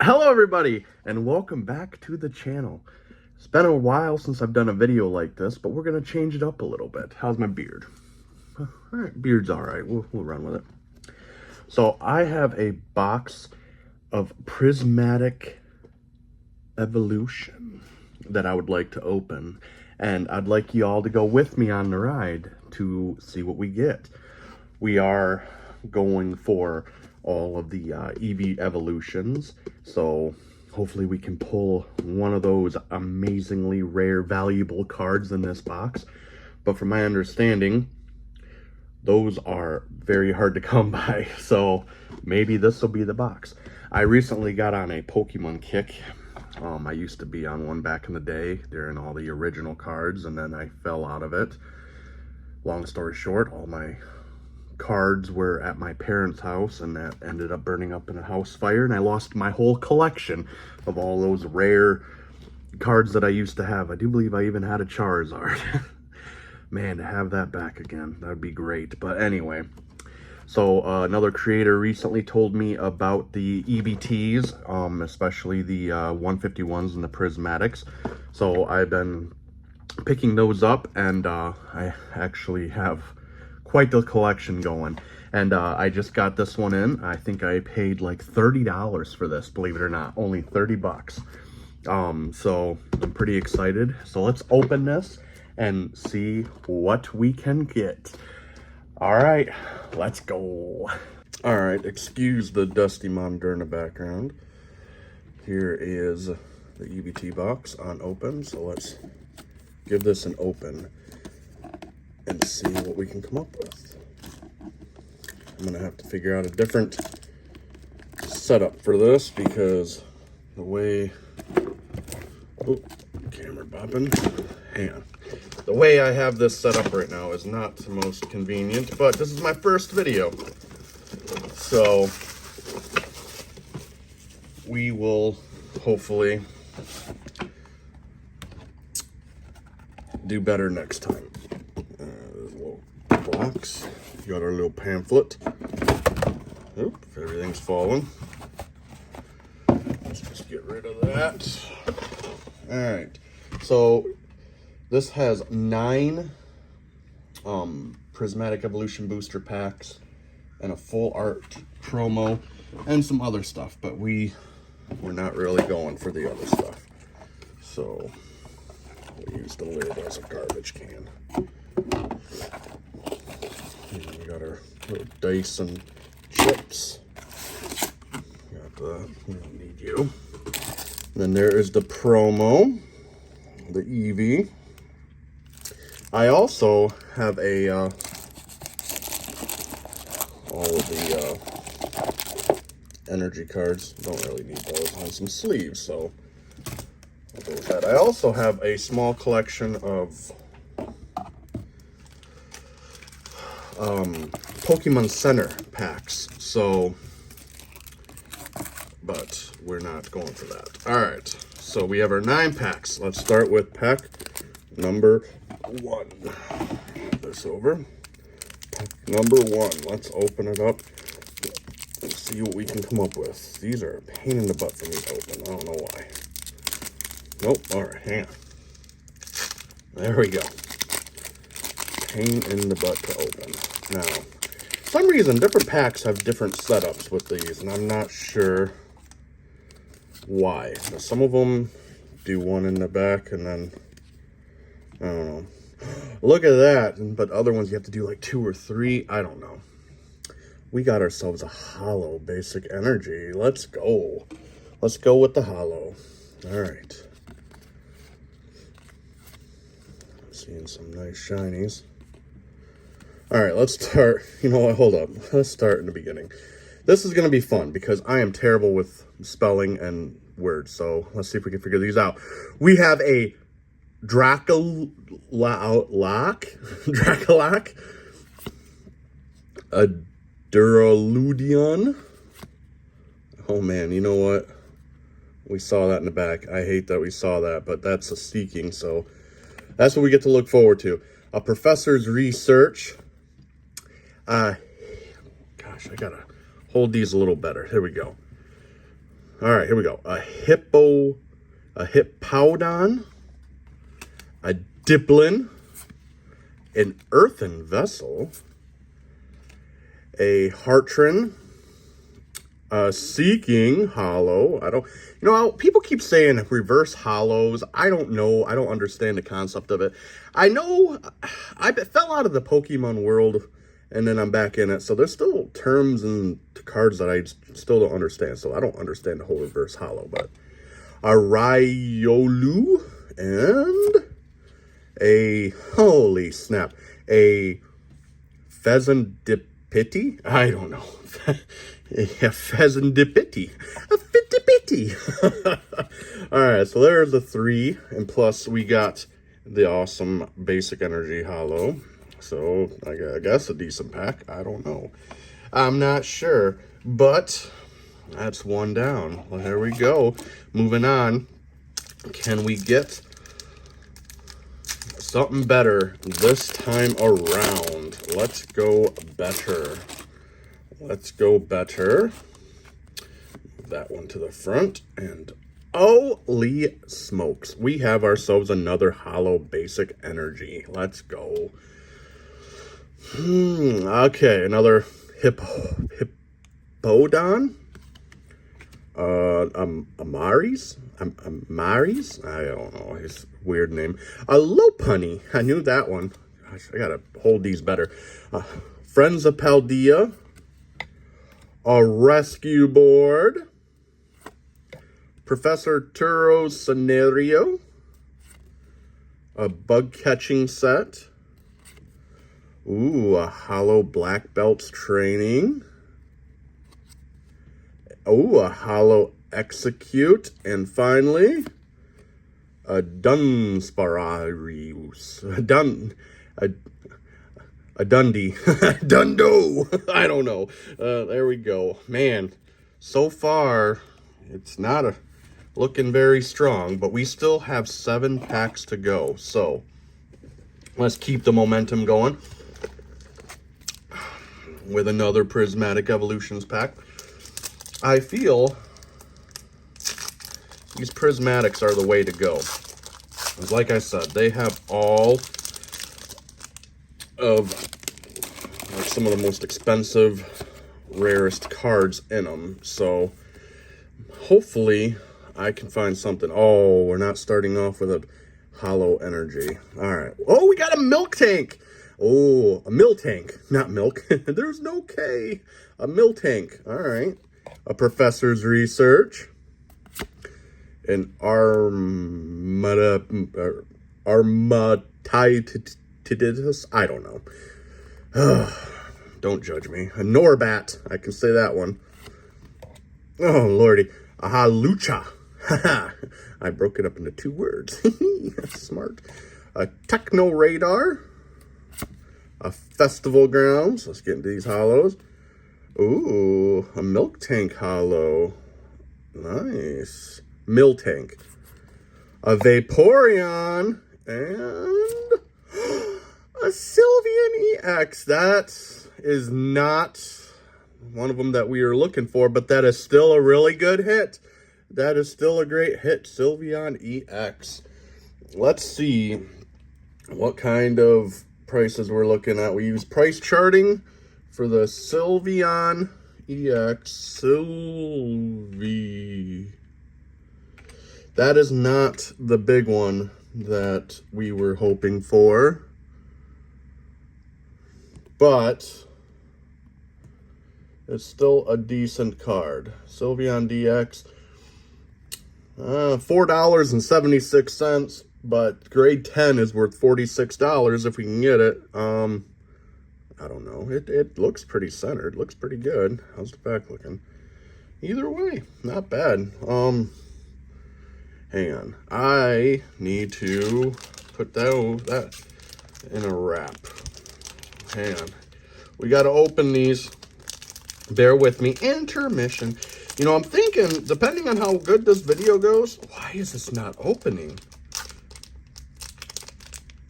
Hello everybody, and welcome back to the channel. It's been a while since I've done a video like this, but we're going to change it up a little bit. How's my beard? Alright, beard's alright. We'll run with it. So I have a box of Prismatic Evolution that I would like to open, and I'd like you all to go with me on the ride to see what we get. We are going for all of the EV evolutions, so hopefully we can pull one of those amazingly rare, valuable cards in this box. But from my understanding, those are very hard to come by, so maybe this will be the box. I recently got on a Pokemon kick. I used to be on one back in the day during all the original cards, and then I fell out of it. Long story short, all my cards were at my parents' house, and that ended up burning up in a house fire, and I lost my whole collection of all those rare cards that I used to have. I do believe I even had a Charizard. Man, to have that back again, that'd be great. But anyway, so another creator recently told me about the EBTs, especially the 151s and the Prismatics. So I've been picking those up, and I actually have quite the collection going. And I just got this one in. I think I paid like $30 for this, believe it or not. Only 30 bucks. So I'm pretty excited. So let's open this and see what we can get. All right, let's go. All right, excuse the dusty monitor in the background. Here is the EBT box unopened. So let's give this an open and see what we can come up with. I'm gonna have to figure out a different setup for this because the way, oh, camera bopping, hang on. The way I have this set up right now is not the most convenient, but this is my first video. So we will hopefully do better next time. Box. Got our little pamphlet. Oop, everything's falling. Let's just get rid of that. Alright, so this has 9 Prismatic Evolution booster packs and a full art promo and some other stuff, but we're not really going for the other stuff. So we'll use the lid as a garbage can. We got our little dice and chips. Got the, we don't need you. And then there is the promo, the EV. I also have a all of the energy cards. Don't really need those on some sleeves, so I'll go with that. I also have a small collection of Pokemon Center packs, so, but we're not going for that. All right, so we have our 9 packs. Let's start with pack number 1. Put this over. Pack number 1. Let's open it up and see what we can come up with. These are a pain in the butt for me to open. I don't know why. Nope. All right, hang on. There we go. Pain in the butt to open. Now, for some reason, different packs have different setups with these, and I'm not sure why. Now, some of them do one in the back, and then, I don't know. Look at that, but other ones you have to do like 2 or 3. I don't know. We got ourselves a holo basic energy. Let's go. Let's go with the holo. All right. Seeing some nice shinies. All right, let's start. You know what? Hold up. Let's start in the beginning. This is going to be fun because I am terrible with spelling and words. So let's see if we can figure these out. We have a Draculac, a Duraludion. Oh man, you know what? We saw that in the back. I hate that we saw that, but that's a seeking, so that's what we get to look forward to. A Professor's Research. Gosh, I gotta hold these a little better. Here we go. All right, here we go. A Hippowdon, a Diplin, an Earthen Vessel, a Heartron, a Seeking Hollow. People keep saying reverse hollows. I don't know. I don't understand the concept of it. I know I fell out of the Pokemon world and then I'm back in it. So there's still terms and cards that I still don't understand. So I don't understand the whole reverse hollow, but a Riolu and a, holy snap, a Pheasantipiti? I don't know. A Pheasantipiti. A Fittipiti. All right, so there's the 3. And plus we got the awesome basic energy hollow. So I guess a decent pack. I don't know. I'm not sure. But that's 1 down. Well, here we go. Moving on. Can we get something better this time around? Let's go better. Let's go better. Move that one to the front. And holy smokes, we have ourselves another hollow basic energy. Let's go. Okay, another Hippowdon. Amaris? Amaris? I don't know, his weird name. A Lopunny. I knew that one. Gosh, I gotta hold these better. Friends of Paldea. A Rescue Board. Professor Turo's Scenario. A Bug Catching Set. Ooh, a Hollow Black Belts Training. Oh, a Hollow Execute. And finally, a Dunspararius. A Dundee. Dundo. I don't know. There we go. Man, so far, it's not looking very strong, but we still have 7 packs to go. So, let's keep the momentum going with another Prismatic Evolutions pack. I feel these Prismatics are the way to go. Like I said, they have all of some of the most expensive, rarest cards in them. So hopefully I can find something. Oh, we're not starting off with a hollow energy. All right. Oh, we got a Milk Tank. Oh, a Miltank, not milk. There's no K. A Miltank. All right. A Professor's Research. An Armatitis. I don't know. Don't judge me. A Norbat. I can say that one. Oh, lordy. A Halucha. I broke it up into 2 words. Smart. A Techno Radar. A Festival Grounds. Let's get into these hollows. Ooh, a Milk Tank hollow. Nice. Miltank. A Vaporeon. And a Sylveon EX. That is not one of them that we were looking for, but that is still a really good hit. That is still a great hit. Sylveon EX. Let's see what kind of prices we're looking at. We use price charting for the Sylveon EX. Sylvie. That is not the big one that we were hoping for, but it's still a decent card. Sylveon DX, $4.76, but grade 10 is worth $46 if we can get it. I don't know. It looks pretty centered. Looks pretty good. How's the back looking? Either way, not bad. Hang on. I need to put that in a wrap. Hang on. We got to open these. Bear with me. Intermission. You know, I'm thinking, depending on how good this video goes, why is this not opening?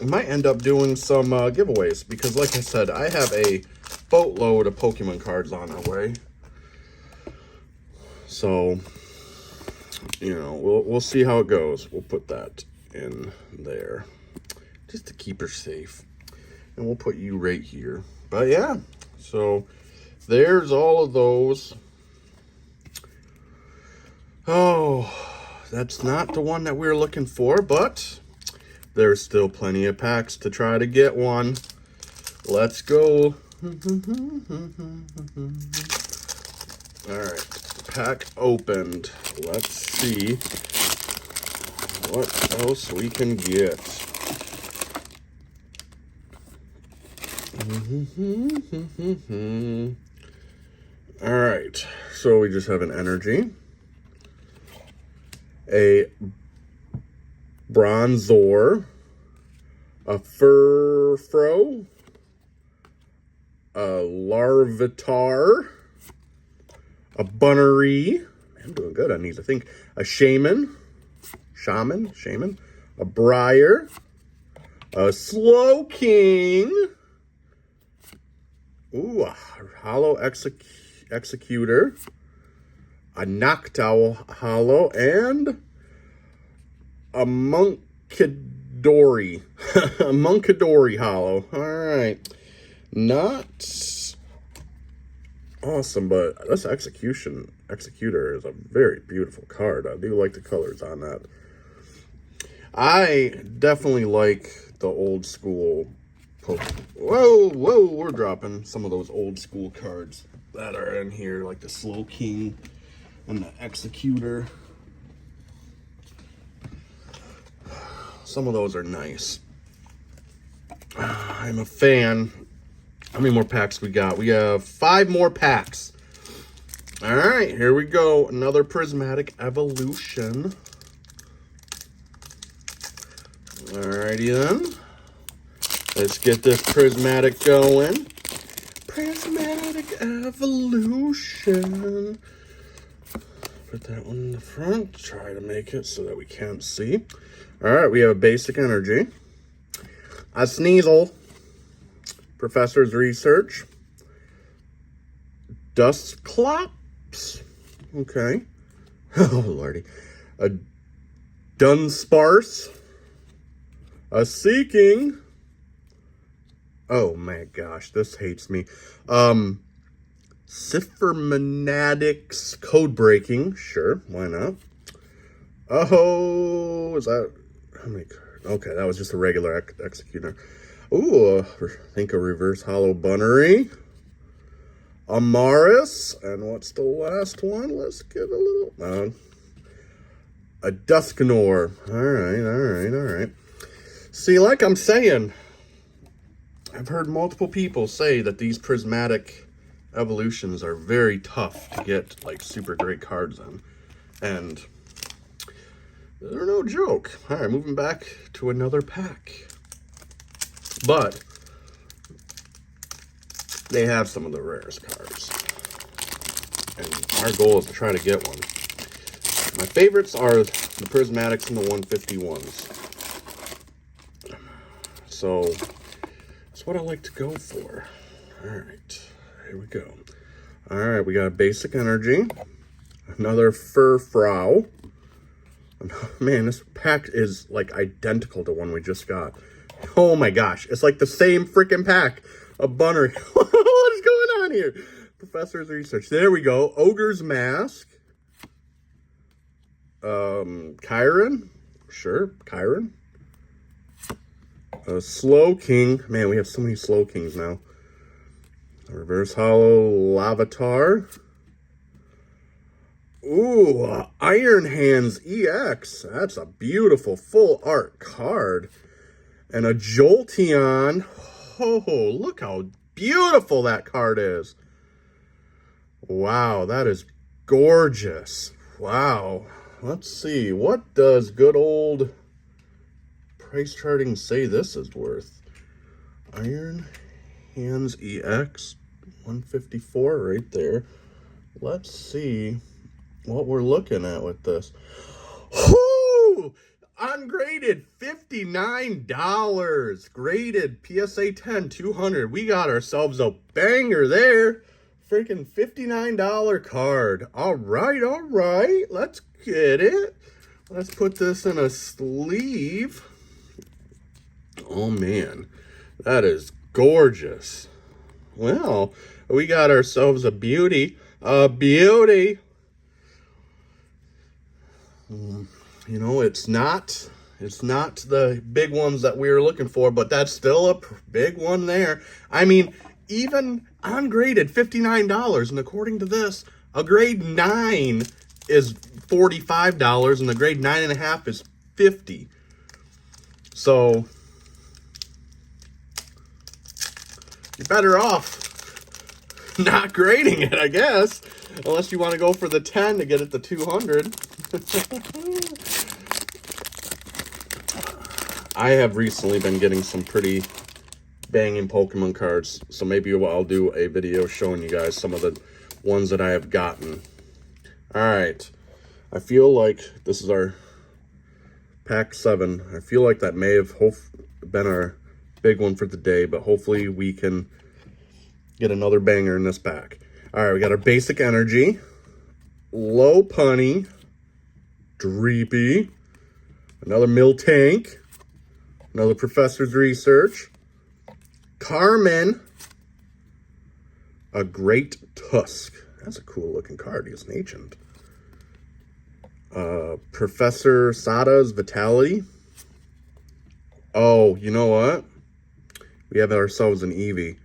I might end up doing some giveaways because, like I said, I have a boatload of Pokemon cards on our way. So, you know, we'll see how it goes. We'll put that in there just to keep her safe. And we'll put you right here. But yeah, so there's all of those. Oh, that's not the one that we were looking for, but there's still plenty of packs to try to get one. Let's go. All right, pack opened. Let's see what else we can get. All right, so we just have an energy, a Bronzor, a Furfro, a Larvitar, a Bunnery. I'm doing good on these, I think. A Shaman, a Briar, a Slowking. Ooh, a Hollow Executor, a Noctowl Hollow, and a Munkidori. A Munkidori Hollow. Alright. Not awesome, but this Executor is a very beautiful card. I do like the colors on that. I definitely like the old school Whoa, we're dropping some of those old school cards that are in here, like the Slowking and the Executor. Some of those are nice. I'm a fan. How many more packs we got? We have 5 more packs. All right, here we go. Another Prismatic Evolution. Alrighty then. Let's get this Prismatic going. Prismatic Evolution. Put that one in the front. Try to make it so that we can't see. Alright, we have a Basic Energy. A Sneasel. Professor's Research. Dusclops. Okay. Oh, lordy. A Dunsparce. A Seeking. Oh my gosh, this hates me. Ciphermanatics Code Breaking. Sure, why not? Oh, is that... How many cards? Okay, that was just a regular Executor. Ooh, I think a Reverse Hollow Bunnery. Amaris. And what's the last one? Let's get a little... a Dusknoir. Alright. See, like I'm saying, I've heard multiple people say that these Prismatic Evolutions are very tough to get, like, super great cards in. And they're no joke. Alright, moving back to another pack. But they have some of the rarest cards. And our goal is to try to get one. My favorites are the Prismatics and the 151s. So that's what I like to go for. Alright, here we go. Alright, we got a Basic Energy. Another Furfrou. Man, this pack is like identical to one we just got. Oh my gosh, it's like the same freaking pack of Bunnery. What is going on here? Professor's Research. There we go. Ogre's Mask. Chiron. Sure, Chiron. Slowking. Man, we have so many Slowkings now. Reverse Hollow Lavatar. Ooh, Iron Hands EX. That's a beautiful full art card. And a Jolteon. Oh, look how beautiful that card is. Wow, that is gorgeous. Wow. Let's see. What does good old price charting say this is worth? Iron Hands EX 154 right there. Let's see what we're looking at with this. Whoo! Ungraded $59. Graded PSA 10 200. We got ourselves a banger there. Freaking $59 card. All right. Let's Get it? Let's put this in a sleeve. Oh man, that is gorgeous. Well, we got ourselves a beauty. A beauty. You know, it's not the big ones that we were looking for, but that's still a big one there. I mean, even ungraded, $59, and according to this, a grade 9 is $45, and the grade 9.5 is $50. So you're better off not grading it, I guess, unless you want to go for the 10 to get it to 200. I have recently been getting some pretty banging Pokemon cards, so maybe I'll do a video showing you guys some of the ones that I have gotten. Alright, I feel like this is our pack 7. I feel like that may have been our big one for today, but hopefully we can get another banger in this pack. Alright, we got our basic energy, low punny, Dreepy, another Miltank, another Professor's Research, Carmen, a Great Tusk. That's a cool looking card. He's an ancient. Professor Sada's Vitality. Oh, you know what? We have ourselves an Eevee.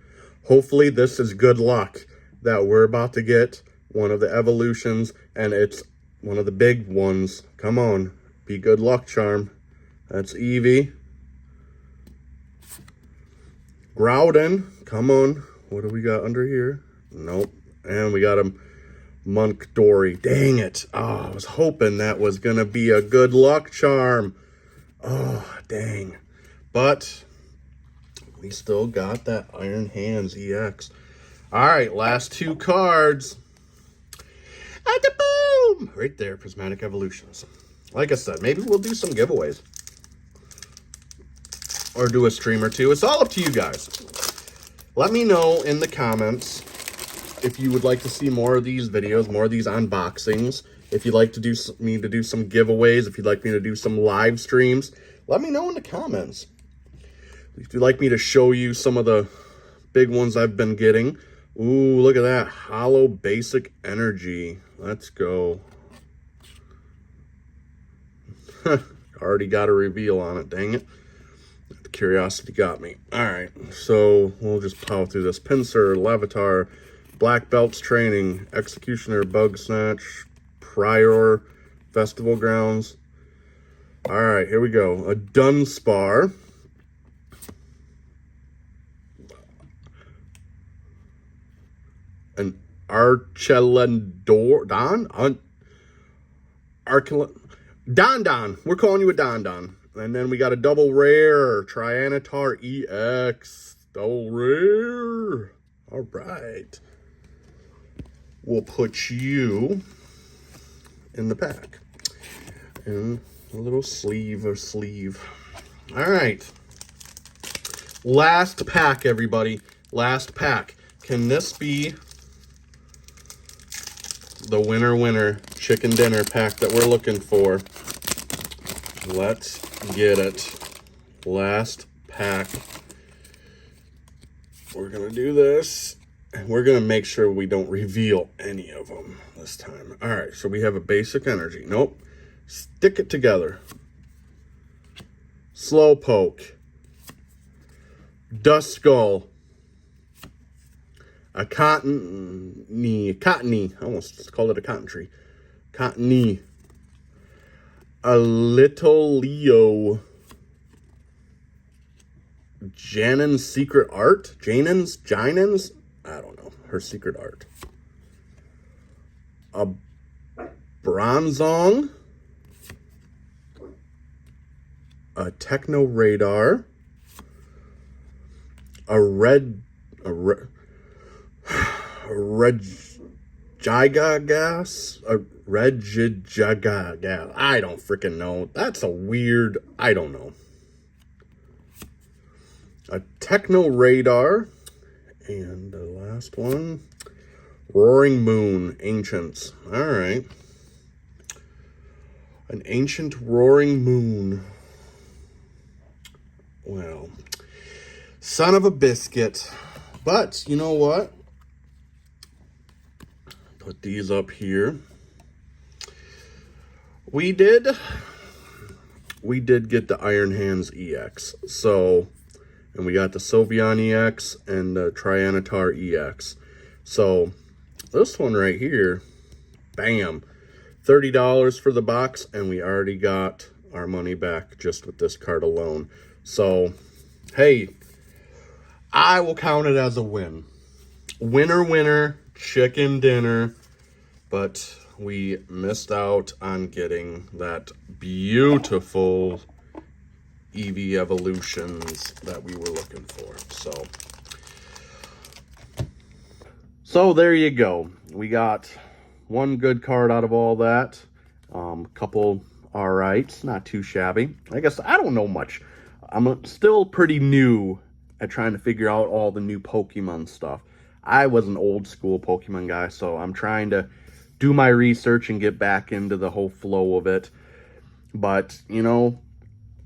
Hopefully this is good luck that we're about to get one of the evolutions, and it's one of the big ones. Come on, be good luck charm. That's Eevee. Groudon, come on. What do we got under here? Nope. And we got a Monk Dory. Dang it. Oh, I was hoping that was going to be a good luck charm. Oh, dang. But we still got that Iron Hands EX. All right, last 2 cards. Boom! Right there, Prismatic Evolutions. Like I said, maybe we'll do some giveaways. Or do a stream or two. It's all up to you guys. Let me know in the comments if you would like to see more of these videos, more of these unboxings. If you'd like to do me to do some giveaways, if you'd like me to do some live streams, let me know in the comments. If you'd like me to show you some of the big ones I've been getting. Ooh, look at that. Hollow Basic Energy. Let's go. Already got a reveal on it, dang it. The curiosity got me. Alright, so we'll just power through this. Pinsir, Lavatar, Black Belts Training, Executioner, Bug Snatch, Prior, Festival Grounds. Alright, here we go. A Dunsparce. An Archelendor. Don. We're calling you a Don. And then we got a double rare Trianatar EX. Double rare. All right. We'll put you in the pack. In a little sleeve. All right. Last pack, everybody. Last pack. Can this be the winner chicken dinner pack that we're looking for? Let's get it. Last pack. We're gonna do this, and we're gonna make sure we don't reveal any of them this time. All right, so we have a basic energy. Nope. Stick it together. Slowpoke. Duskull. A cottony. I almost called it a cotton tree. Cottony. A little Leo. Janen's Secret Art? Janen's? I don't know. Her secret art. A Bronzong. A Techno Radar. A Regigigas? A Regigigas. I don't freaking know. That's a weird... I don't know. A Techno Radar. And the last one. Roaring Moon. Ancients. Alright. An Ancient Roaring Moon. Well, son of a biscuit. But you know what? Put these up here. We did get the Iron Hands EX. So, and we got the Sylveon EX and the Trianatar EX. So, this one right here, bam, $30 for the box, and we already got our money back just with this card alone. So, hey, I will count it as a win. Winner, winner, chicken dinner. But we missed out on getting that beautiful EV Evolutions that we were looking for. So there you go. We got one good card out of all that. Couple all right, not too shabby. I guess I don't know much. I'm still pretty new at trying to figure out all the new Pokemon stuff. I was an old school Pokemon guy, so I'm trying to do my research and get back into the whole flow of it. But, you know,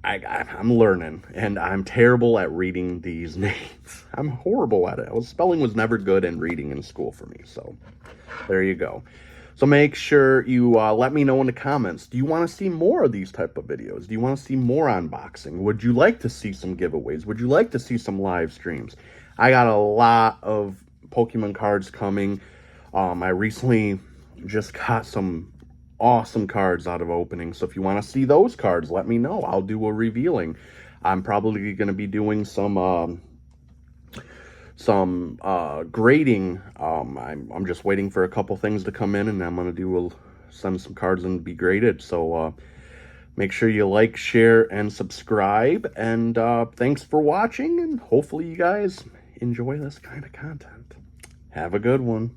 I'm learning, and I'm terrible at reading these names. I'm horrible at it. Spelling was never good in reading in school for me, so there you go. So make sure you let me know in the comments. Do you want to see more of these type of videos? Do you want to see more unboxing? Would you like to see some giveaways? Would you like to see some live streams? I got a lot of Pokemon cards coming. I recently just got some awesome cards out of opening. So if you want to see those cards, let me know. I'll do a revealing. I'm probably going to be doing some grading. I'm just waiting for a couple things to come in, and I'm going to send some cards and be graded. So make sure you like, share, and subscribe. And thanks for watching, and hopefully you guys enjoy this kind of content. Have a good one.